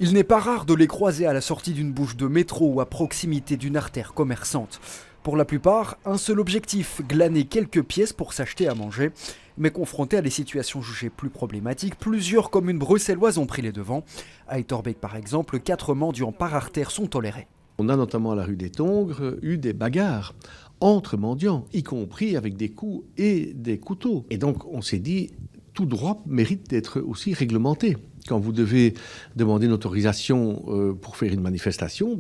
Il n'est pas rare de les croiser à la sortie d'une bouche de métro ou à proximité d'une artère commerçante. Pour la plupart, un seul objectif, glaner quelques pièces pour s'acheter à manger. Mais confrontés à des situations jugées plus problématiques, plusieurs communes bruxelloises ont pris les devants. À Etterbeek par exemple, 4 mendiants par artère sont tolérés. On a notamment à la rue des Tongres eu des bagarres entre mendiants, y compris avec des coups et des couteaux. Et donc on s'est dit, tout droit mérite d'être aussi réglementé. Quand vous devez demander une autorisation pour faire une manifestation,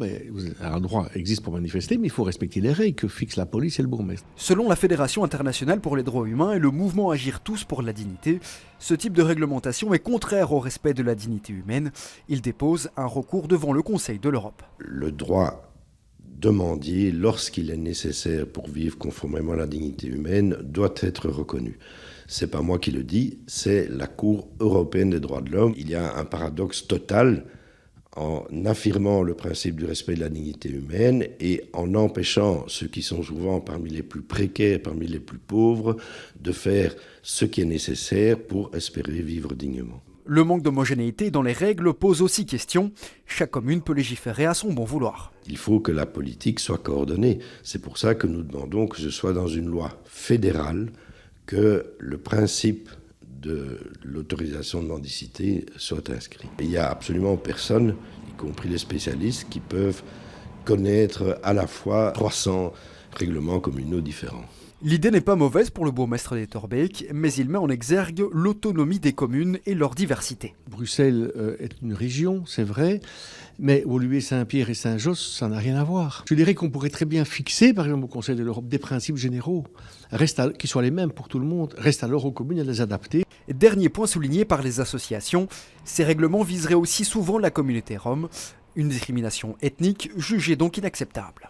un droit existe pour manifester, mais il faut respecter les règles que fixent la police et le bourgmestre. Selon la Fédération internationale pour les droits humains et le mouvement Agir tous pour la dignité, ce type de réglementation est contraire au respect de la dignité humaine. Il dépose un recours devant le Conseil de l'Europe. Le droit de mendier, lorsqu'il est nécessaire pour vivre conformément à la dignité humaine, doit être reconnu. C'est pas moi qui le dis, c'est la Cour européenne des droits de l'homme. Il y a un paradoxe total en affirmant le principe du respect de la dignité humaine et en empêchant ceux qui sont souvent parmi les plus précaires, parmi les plus pauvres, de faire ce qui est nécessaire pour espérer vivre dignement. Le manque d'homogénéité dans les règles pose aussi question. Chaque commune peut légiférer à son bon vouloir. Il faut que la politique soit coordonnée. C'est pour ça que nous demandons que ce soit dans une loi fédérale que le principe de l'autorisation de mendicité soit inscrit. Et il n'y a absolument personne, y compris les spécialistes, qui peuvent connaître à la fois 300 règlements communaux différents. L'idée n'est pas mauvaise pour le bourgmestre d'Etterbeek, mais il met en exergue l'autonomie des communes et leur diversité. Bruxelles est une région, c'est vrai, mais Woluwe, Saint-Pierre et Saint-Josse, ça n'a rien à voir. Je dirais qu'on pourrait très bien fixer, par exemple au Conseil de l'Europe, des principes généraux, qui soient les mêmes pour tout le monde, reste alors aux communes à les adapter. Dernier point souligné par les associations, ces règlements viseraient aussi souvent la communauté rome, une discrimination ethnique jugée donc inacceptable.